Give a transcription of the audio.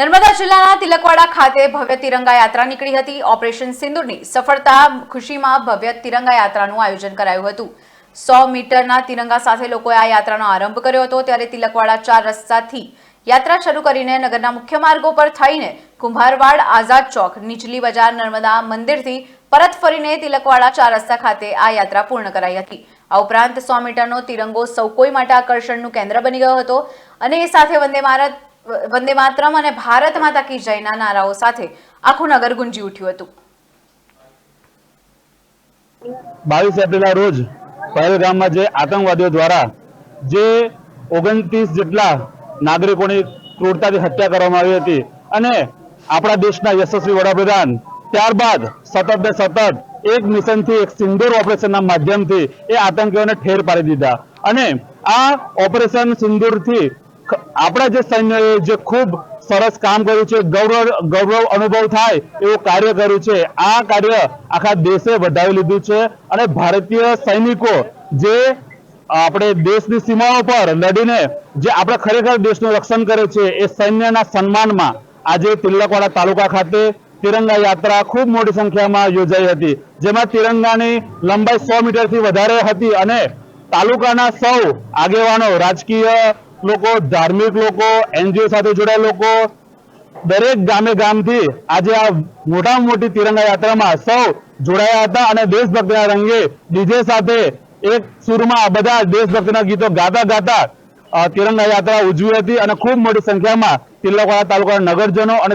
નર્મદા જિલ્લાના તિલકવાડા ખાતે ભવ્ય તિરંગા યાત્રા નીકળી હતી। ઓપરેશન સિંદૂરની સફળતા ખુશીમાં ભવ્ય તિરંગા યાત્રાનું આયોજન કરાયું હતું। 100 મીટરના તિરંગા સાથે લોકોએ આ યાત્રાનો આરંભ કર્યો હતો। ત્યારે તિલકવાડા 4 રસ્તાથી યાત્રા શરૂ કરીને નગરના મુખ્ય માર્ગો પર થઈને કુંભારવાડ, આઝાદ ચોક, નીચલી બજાર, નર્મદા મંદિરથી પરત ફરીને તિલકવાડા 4 રસ્તા ખાતે આ યાત્રા પૂર્ણ કરાઈ હતી। આ ઉપરાંત 100 મીટરનો તિરંગો સૌ કોઈ માટે આકર્ષણનું કેન્દ્ર બની ગયો હતો અને એ સાથે વંદે માતરમ અને ભારત માતા કી જયના નારાઓ સાથે આખું નગર ગુંજી ઉઠ્યું હતું। 22 એપ્રિલના રોજ પહેલગામમાં જે આતંકવાદીઓ દ્વારા જે 29 જેટલા નાગરિકોની ક્રૂરતાથી હત્યા કરવામાં આવી હતી અને આપણા દેશના યશસ્વી વડાપ્રધાન ત્યારબાદ સતત એક મિશનથી, એક સિંદૂર ઓપરેશનના માધ્યમથી એ આતંકીઓને ઠેર પાડી દીધા અને આ ઓપરેશન સિંદૂરથી આપણા જે સૈન્યએ જે ખૂબ સરસ કામ કર્યું છે, ગૌરવ અનુભવ થાય એવું કાર્ય કર્યું છે। આ કાર્ય આખા દેશે વધાવી લીધું છે અને ભારતીય સૈનિકો જે આપણે દેશની સીમાઓ પર લડીને જે આપણે ખરેખર દેશનું રક્ષણ કરે છે એ સૈન્યના સન્માનમાં આજે તિલકવાડા તાલુકા ખાતે તિરંગા યાત્રા ખૂબ મોટી સંખ્યામાં યોજાઈ હતી, જેમાં તિરંગાની લંબાઈ 100 મીટરથી વધારે હતી અને તાલુકાના સૌ આગેવાનો, રાજકીય લોકો, ધાર્મિક લોકો, એનજીઓ સાથે જોડાયેલા લોકો, દરેક ગામથી આજે આ મોટામાં મોટી તિરંગા યાત્રામાં સૌ જોડાયા હતા અને દેશભક્તિના રંગે ડીજે સાથે એક સુરમાં બધા દેશભક્તિના ગીતો ગાતા તિરંગા યાત્રા ઉજવી હતી અને ખૂબ મોટી સંખ્યામાં તિલકવાડા તાલુકાના નગરજનો અને